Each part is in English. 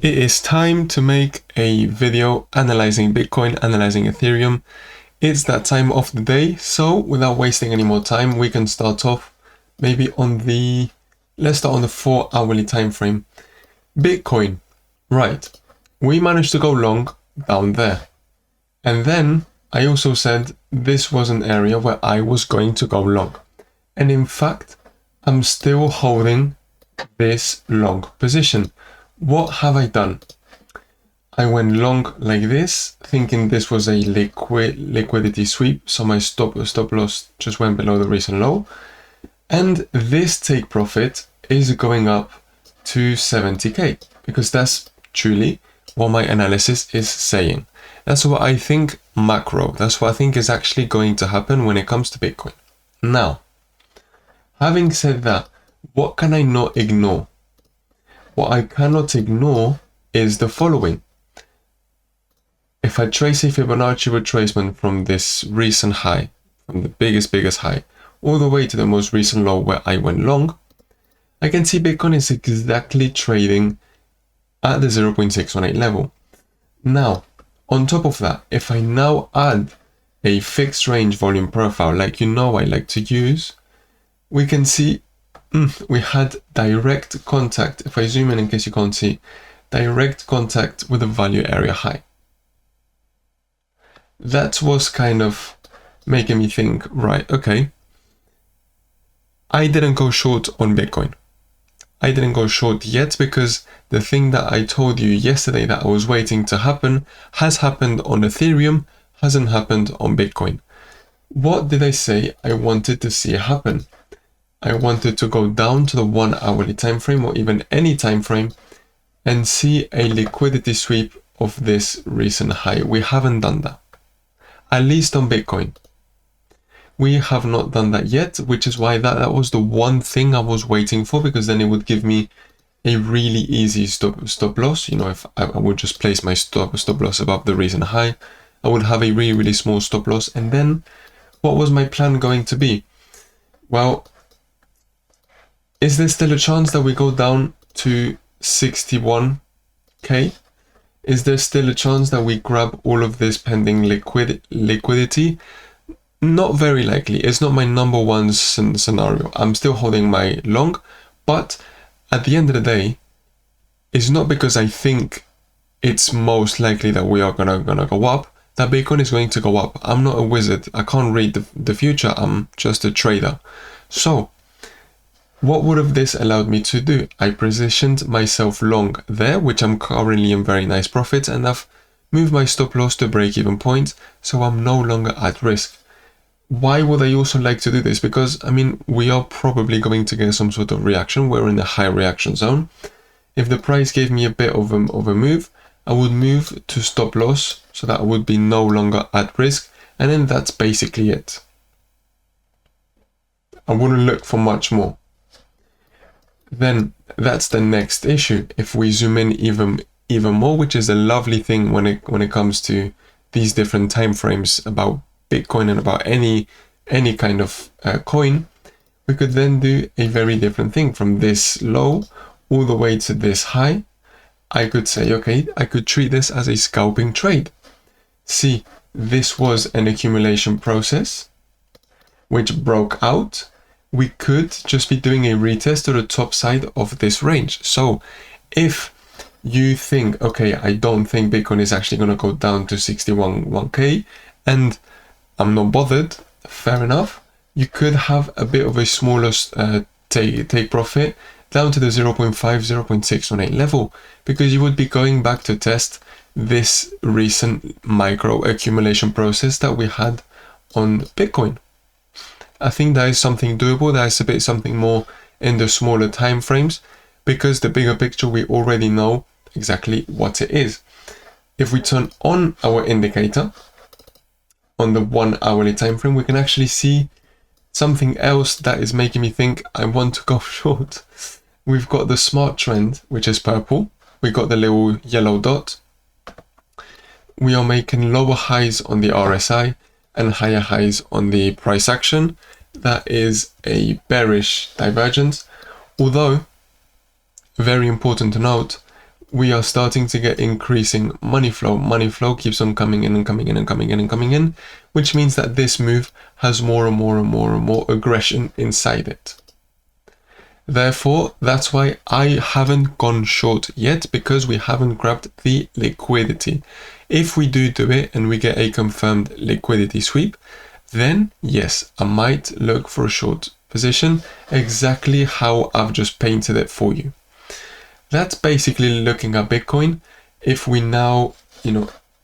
It is time to make a video analyzing Bitcoin, analyzing Ethereum. It's that time of the day, so without wasting any more time, we can start off maybe let's start on the 4-hourly time frame. Bitcoin, right, we managed to go long down there. And then I also said this was an area where I was going to go long. And in fact, I'm still holding this long position. What have I done? I went long like this, thinking this was a liquidity sweep, so my stop loss just went below the recent low. And this take profit is going up to 70k, because that's truly what my analysis is saying. That's what I think macro, that's what I think is actually going to happen when it comes to Bitcoin. Now, having said that, what can I not ignore? What I cannot ignore is the following. If I trace a Fibonacci retracement from this recent high, from the biggest high, all the way to the most recent low where I went long, I can see Bitcoin is exactly trading at the 0.618 level. Now, on top of that, if I now add a fixed range volume profile, like I like to use, we can see we had direct contact. If I zoom in case you can't see, direct contact with the value area high. That was kind of making me think, right, okay, I didn't go short on Bitcoin. I didn't go short yet because the thing that I told you yesterday that I was waiting to happen has happened on Ethereum, hasn't happened on Bitcoin. What did I say I wanted to see happen? I wanted to go down to the 1-hourly time frame, or even any time frame, and see a liquidity sweep of this recent high. We haven't done that, at least on Bitcoin. We have not done that yet, which is why that was the one thing I was waiting for, because then it would give me a really easy stop loss. If I would just place my stop loss above the recent high, I would have a really small stop loss. And then what was my plan going to be? Well, is there still a chance that we go down to 61k? Is there still a chance that we grab all of this pending liquidity? Not very likely. It's not my number one scenario. I'm still holding my long, but at the end of the day, it's not because I think it's most likely that we are gonna go up that Bitcoin is going to go up. I'm not a wizard. I can't read the future. I'm just a trader. So what would have this allowed me to do? I positioned myself long there, which I'm currently in very nice profits, and I've moved my stop loss to break-even point, so I'm no longer at risk. Why would I also like to do this? Because, we are probably going to get some sort of reaction. We're in the high reaction zone. If the price gave me a bit of a move, I would move to stop loss, so that I would be no longer at risk, and then that's basically it. I wouldn't look for much more. Then that's the next issue. If we zoom in even more, which is a lovely thing when it comes to these different time frames about Bitcoin and about any kind of coin, we could then do a very different thing. From this low all the way to this high, I could say, okay, I could treat this as a scalping trade. See, this was an accumulation process which broke out. We could just be doing a retest to the top side of this range. So if you think, okay, I don't think Bitcoin is actually going to go down to 61k, and I'm not bothered, fair enough, you could have a bit of a smaller take profit down to the 0.618 level, because you would be going back to test this recent micro accumulation process that we had on Bitcoin. I think that is something doable. That is something more in the smaller time frames, because the bigger picture, we already know exactly what it is. If we turn on our indicator on the 1-hourly time frame, we can actually see something else that is making me think I want to go short. We've got the smart trend, which is purple. We got the little yellow dot. We are making lower highs on the RSI and higher highs on the price action. That is a bearish divergence. Although, very important to note, we are starting to get increasing money flow. Money flow keeps on coming in and coming in and coming in and coming in, which means that this move has more and more and more and more aggression inside it. Therefore, that's why I haven't gone short yet, because we haven't grabbed the liquidity. If we do it and we get a confirmed liquidity sweep, then yes, I might look for a short position, exactly how I've just painted it for you. That's basically looking at Bitcoin. If we now,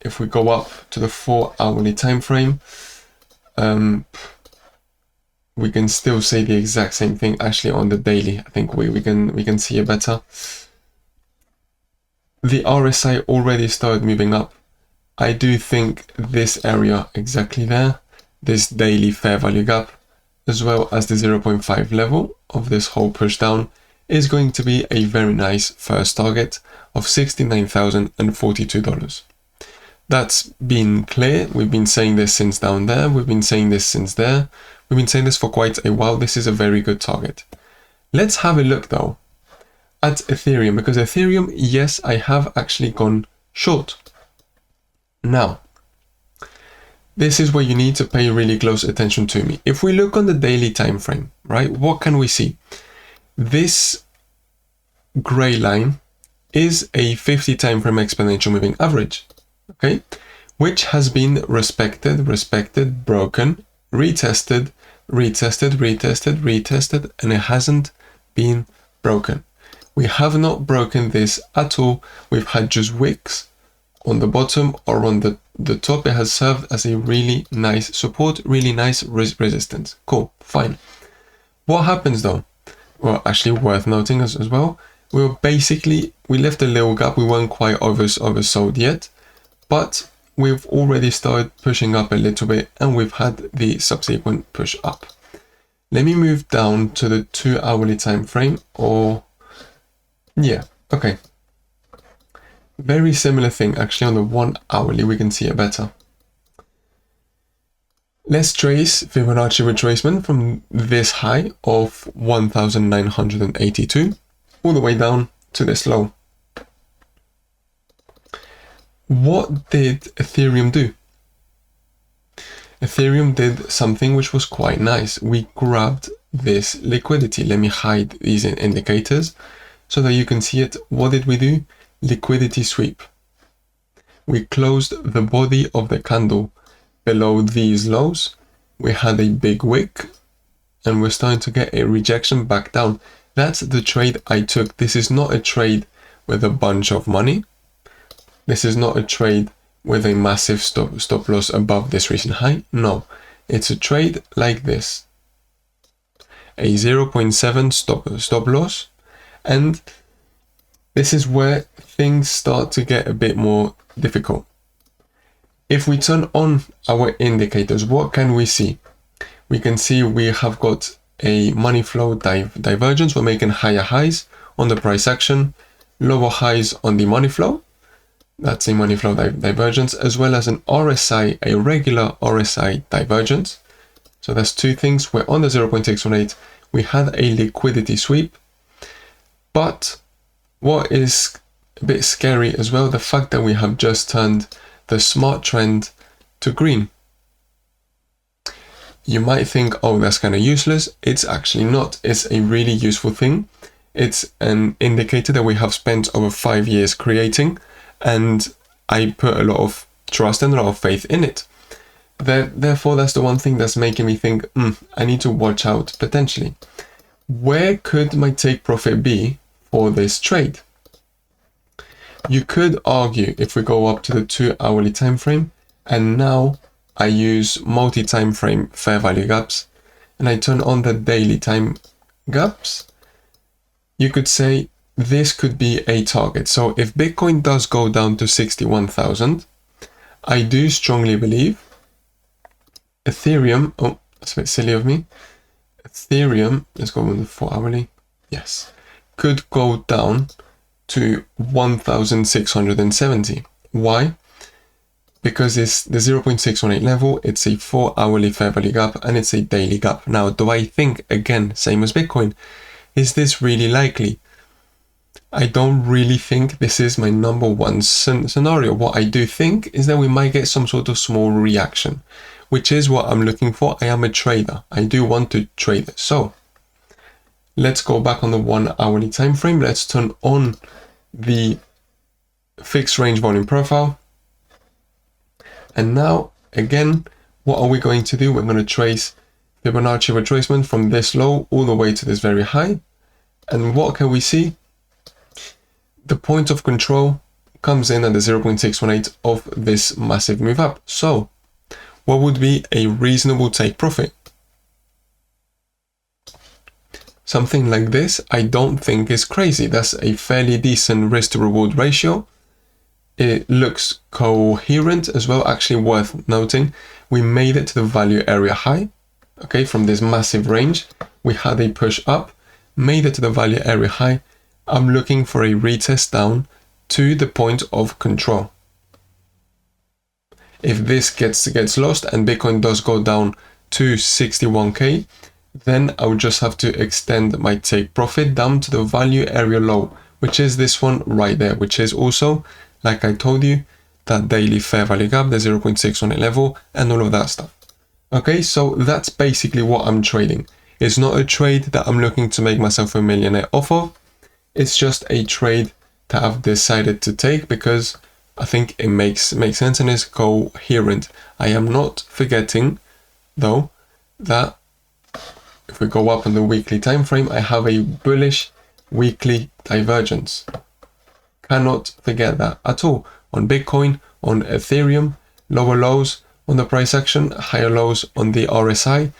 if we go up to the 4-hourly time frame, we can still say the exact same thing actually on the daily. I think we can see it better. The RSI already started moving up. I do think this area exactly there, this daily fair value gap, as well as the 0.5 level of this whole push down, is going to be a very nice first target of $69,042. That's been clear. We've been saying this since down there. We've been saying this since there. We've been saying this for quite a while. This is a very good target. Let's have a look though at Ethereum, because Ethereum, yes, I have actually gone short. Now, this is where you need to pay really close attention to me. If we look on the daily time frame, right, what can we see? This gray line is a 50 time frame exponential moving average, okay, which has been respected, broken, retested, and it hasn't been broken. We have not broken this at all. We've had just wicks on the bottom or on the top. It has served as a really nice support, really nice resistance. Cool, fine. What happens though? Well, actually worth noting as well, we left a little gap. We weren't quite oversold yet, but we've already started pushing up a little bit, and we've had the subsequent push up. Let me move down to the 2-hourly time frame, or yeah, okay. Very similar thing actually on the 1-hourly, we can see it better. Let's trace Fibonacci retracement from this high of 1,982 all the way down to this low. What did Ethereum do? Ethereum did something which was quite nice. We grabbed this liquidity. Let me hide these indicators so that you can see it. What did we do? Liquidity sweep. We closed the body of the candle below these lows. We had a big wick, and we're starting to get a rejection back down. That's the trade I took. This is not a trade with a bunch of money. This is not a trade with a massive stop loss above this recent high. No, it's a trade like this. A 0.7 stop loss, and this is where things start to get a bit more difficult. If we turn on our indicators, what can we see? We can see we have got a money flow divergence. We're making higher highs on the price action, lower highs on the money flow. That's a money flow divergence, as well as an RSI, a regular RSI divergence. So that's two things. We're on the 0.618. We had a liquidity sweep, but what is a bit scary as well, the fact that we have just turned the smart trend to green. You might think, oh, that's kind of useless. It's actually not. It's a really useful thing. It's an indicator that we have spent over 5 years creating, and I put a lot of trust and a lot of faith in it. Therefore, that's the one thing that's making me think, I need to watch out potentially. Where could my take profit be for this trade? You could argue, if we go up to the 2-hourly time frame, and now I use multi-time frame fair value gaps, and I turn on the daily time gaps, you could say this could be a target. So if Bitcoin does go down to 61,000, I do strongly believe Ethereum, oh, that's a bit silly of me. Ethereum, let's go on the 4-hourly, yes, could go down to 1,670. Why? Because it's the 0.618 level, it's a 4-hourly fair value gap, and it's a daily gap. Now, do I think, again, same as Bitcoin, is this really likely? I don't really think this is my number one scenario. What I do think is that we might get some sort of small reaction, which is what I'm looking for. I am a trader. I do want to trade. So let's go back on the 1 hourly time frame. Let's turn on the fixed range volume profile. And now again, what are we going to do? We're going to trace Fibonacci retracement from this low all the way to this very high. And what can we see? The point of control comes in at the 0.618 of this massive move up. So what would be a reasonable take profit? Something like this, I don't think is crazy. That's a fairly decent risk to reward ratio. It looks coherent as well. Actually worth noting, we made it to the value area high. Okay, from this massive range, we had a push up, made it to the value area high. I'm looking for a retest down to the point of control. If this gets lost and Bitcoin does go down to 61k, then I would just have to extend my take profit down to the value area low, which is this one right there, which is also, like I told you, that daily fair value gap, the 0.618 level, and all of that stuff. Okay, so that's basically what I'm trading. It's not a trade that I'm looking to make myself a millionaire off of. It's just a trade that I've decided to take because I think it makes sense and is coherent. I am not forgetting, though, that if we go up on the weekly time frame, I have a bullish weekly divergence. Cannot forget that at all. On Bitcoin, on Ethereum, lower lows on the price action, higher lows on the RSI,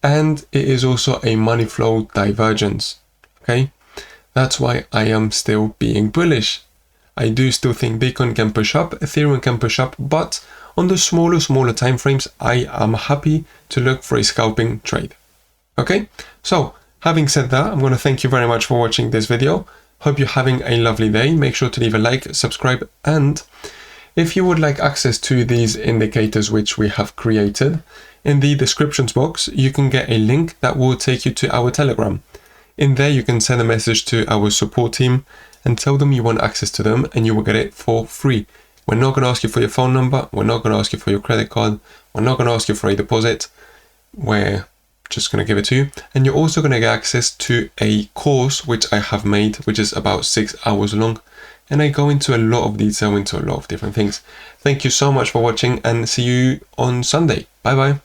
and it is also a money flow divergence. Okay, that's why I am still being bullish. I do still think Bitcoin can push up, Ethereum can push up, but on the smaller time frames, I am happy to look for a scalping trade. Okay, so having said that, I'm going to thank you very much for watching this video. Hope you're having a lovely day. Make sure to leave a like, subscribe, and if you would like access to these indicators which we have created, in the descriptions box, you can get a link that will take you to our Telegram. In there, you can send a message to our support team and tell them you want access to them and you will get it for free. We're not going to ask you for your phone number. We're not going to ask you for your credit card. We're not going to ask you for a deposit. We're just going to give it to you. And you're also going to get access to a course which I have made, which is about 6 hours long. And I go into a lot of detail into a lot of different things. Thank you so much for watching and see you on Sunday. Bye bye.